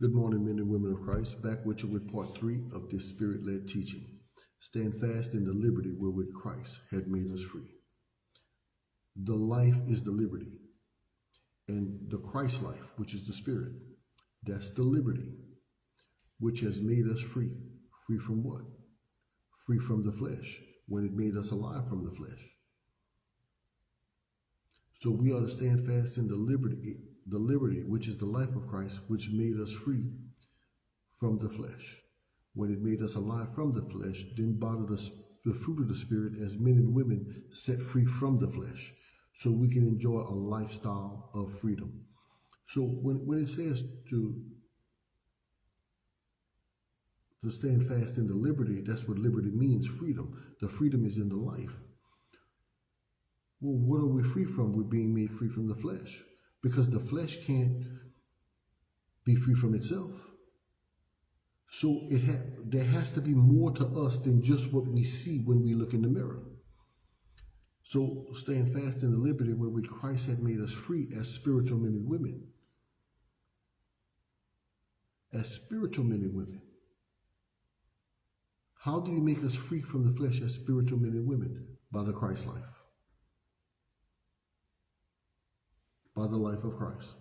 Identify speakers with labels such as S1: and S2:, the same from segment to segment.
S1: Good morning, men and women of Christ. Back with you with part 3 of this spirit-led teaching. Stand fast in the liberty wherewith Christ had made us free. The life is the liberty, and the Christ life, which is the spirit, that's the liberty, which has made us free. Free from what? Free from the flesh, when it made us alive from the flesh. So we ought to stand fast in the liberty, which is the life of Christ, which made us free from the flesh. When it made us alive from the flesh, then brought the fruit of the Spirit as men and women set free from the flesh, so we can enjoy a lifestyle of freedom. So when it says to stand fast in the liberty, that's what liberty means, freedom. The freedom is in the life. Well, what are we free from? We're being made free from the flesh, because the flesh can't be free from itself. So there has to be more to us than just what we see when we look in the mirror. So stand fast in the liberty wherewith Christ had made us free as spiritual men and women. As spiritual men and women. How did he make us free from the flesh as spiritual men and women? By the Christ life. By the life of Christ.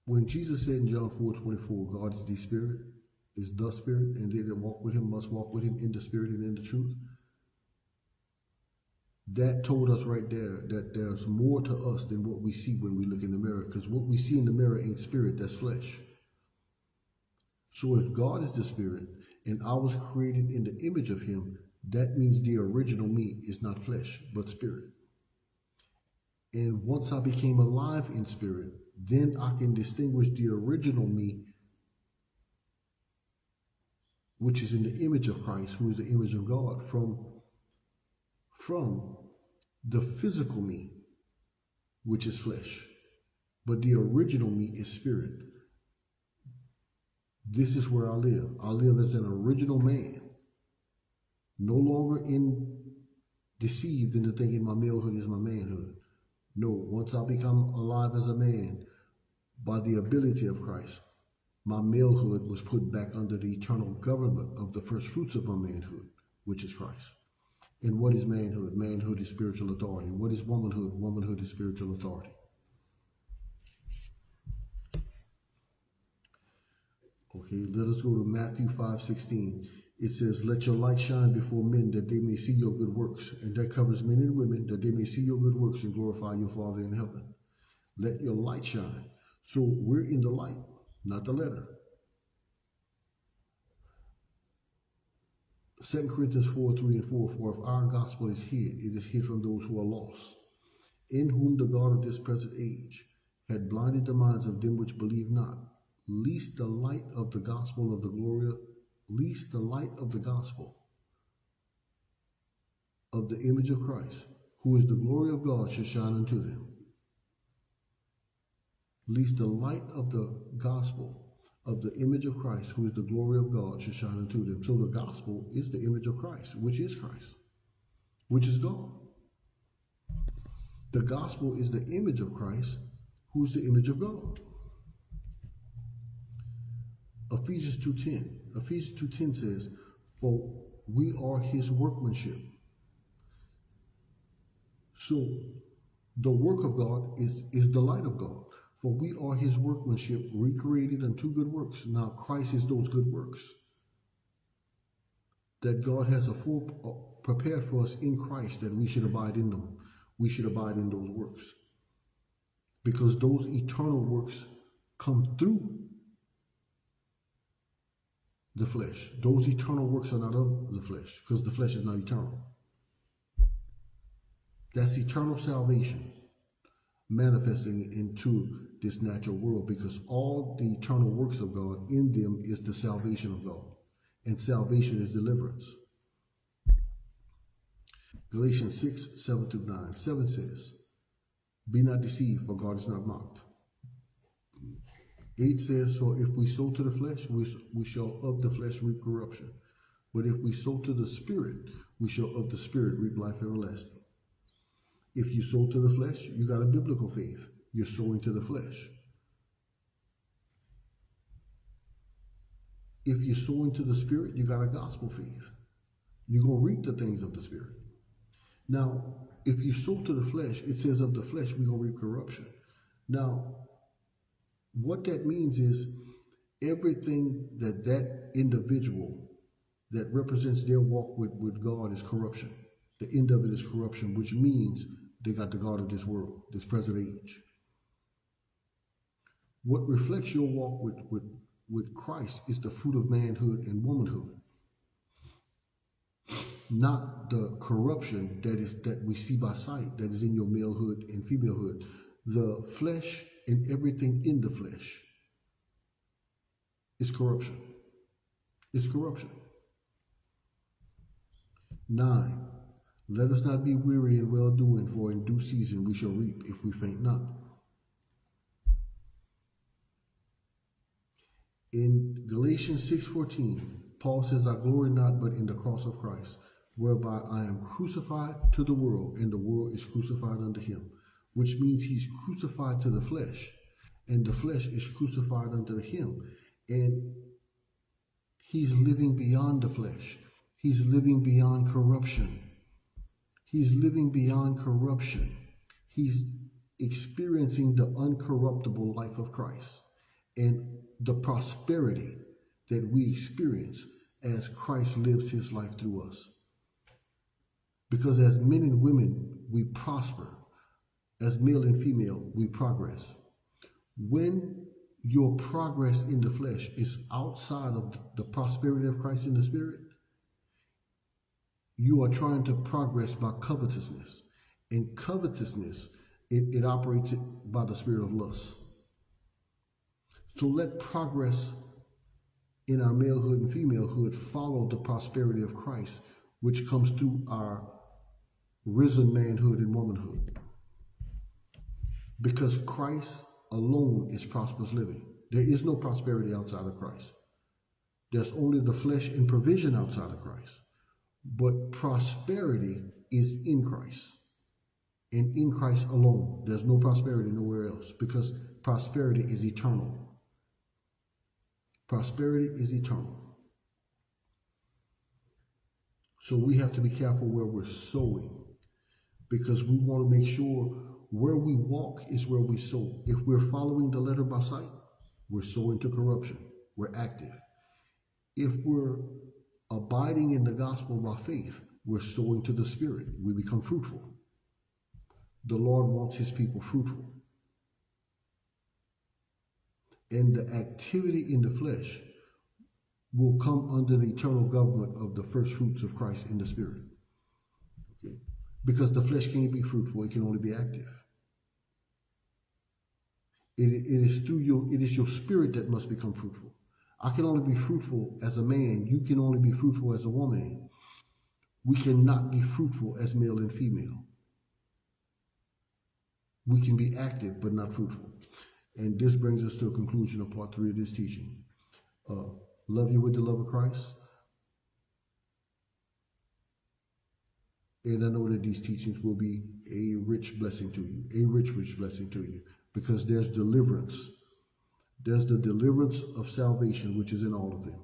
S1: When Jesus said in John 4:24, God is the Spirit, and they that walk with him must walk with him in the Spirit and in the truth, that told us right there that there's more to us than what we see when we look in the mirror, because what we see in the mirror ain't spirit, that's flesh. So if God is the Spirit and I was created in the image of him, that means the original me is not flesh, but spirit. And once I became alive in spirit, then I can distinguish the original me, which is in the image of Christ, who is the image of God, from the physical me, which is flesh. But the original me is spirit. This is where I live. I live as an original man, no longer deceived into thinking my malehood is my manhood. No, once I become alive as a man, by the ability of Christ, my malehood was put back under the eternal government of the first fruits of my manhood, which is Christ. And what is manhood? Manhood is spiritual authority. What is womanhood? Womanhood is spiritual authority. Okay, let us go to Matthew 5:16. It says, let your light shine before men that they may see your good works. And that covers men and women, that they may see your good works and glorify your Father in heaven. Let your light shine. So we're in the light, not the letter. 2 Corinthians 4:3-4, for if our gospel is hid, it is hid from those who are lost, in whom the God of this present age had blinded the minds of them which believe not, lest the light of the gospel of the image of Christ, who is the glory of God, should shine unto them. Lest the light of the gospel of the image of Christ, who is the glory of God, should shine unto them. So the gospel is the image of Christ, which is Christ, which is God. The gospel is the image of Christ, who is the image of God. Ephesians 2:10 says, for we are his workmanship. So the work of God is the light of God. For we are his workmanship, recreated unto good works. Now Christ is those good works that God has prepared for us in Christ, that we should abide in them. We should abide in those works, because those eternal works come through the flesh. Those eternal works are not of the flesh, because the flesh is not eternal. That's eternal salvation manifesting into this natural world, because all the eternal works of God in them is the salvation of God, and salvation is deliverance. Galatians 6:7-9. 7 says, be not deceived, for God is not mocked. 8 says, for if we sow to the flesh, we shall of the flesh reap corruption. But if we sow to the Spirit, we shall of the Spirit reap life everlasting. If you sow to the flesh, you got a biblical faith. you're sowing to the flesh. If you're sowing to the Spirit, you got a gospel faith. You're going to reap the things of the Spirit. Now, if you sow to the flesh, it says of the flesh, we're going to reap corruption. Now, what that means is everything that individual that represents their walk with God is corruption. The end of it is corruption, which means they got the God of this world, this present age. What reflects your walk with Christ is the fruit of manhood and womanhood, not the corruption that we see by sight, that is in your malehood and femalehood. The flesh and everything in the flesh is corruption. It's corruption. 9. Let us not be weary in well-doing, for in due season we shall reap if we faint not. In Galatians 6:14, Paul says, I glory not but in the cross of Christ, whereby I am crucified to the world, and the world is crucified unto him. Which means he's crucified to the flesh, and the flesh is crucified unto him. And he's living beyond the flesh. He's living beyond corruption. He's living beyond corruption. He's experiencing the uncorruptible life of Christ and the prosperity that we experience as Christ lives his life through us. Because as men and women, we prosper. As male and female, we progress. When your progress in the flesh is outside of the prosperity of Christ in the Spirit, you are trying to progress by covetousness. And covetousness, it operates by the spirit of lust. So let progress in our malehood and femalehood follow the prosperity of Christ, which comes through our risen manhood and womanhood. Because Christ alone is prosperous living. There is no prosperity outside of Christ. There's only the flesh and provision outside of Christ. But prosperity is in Christ. And in Christ alone. There's no prosperity nowhere else, because prosperity is eternal. Prosperity is eternal. So we have to be careful where we're sowing, because we want to make sure where we walk is where we sow. If we're following the letter by sight, we're sowing to corruption. We're active. If we're abiding in the gospel by faith, we're sowing to the Spirit. We become fruitful. The Lord wants his people fruitful. And the activity in the flesh will come under the eternal government of the first fruits of Christ in the Spirit. Okay? Because the flesh can't be fruitful, it can only be active. It is your spirit that must become fruitful. I can only be fruitful as a man. You can only be fruitful as a woman. We cannot be fruitful as male and female. We can be active but not fruitful. And this brings us to a conclusion of part 3 of this teaching. Love you with the love of Christ. And I know that these teachings will be a rich blessing to you, a rich blessing to you, because there's deliverance. There's the deliverance of salvation, which is in all of them.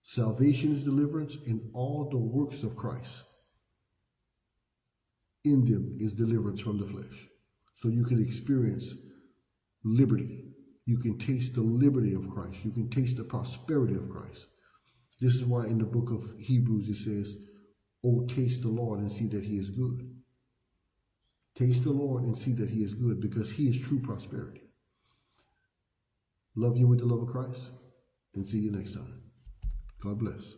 S1: Salvation is deliverance, and all the works of Christ in them is deliverance from the flesh. So you can experience liberty. You can taste the liberty of Christ. You can taste the prosperity of Christ. This is why in the book of Hebrews it says, "Oh, taste the Lord and see that he is good." Taste the Lord and see that he is good, because he is true prosperity. Love you with the love of Christ, and see you next time. God bless.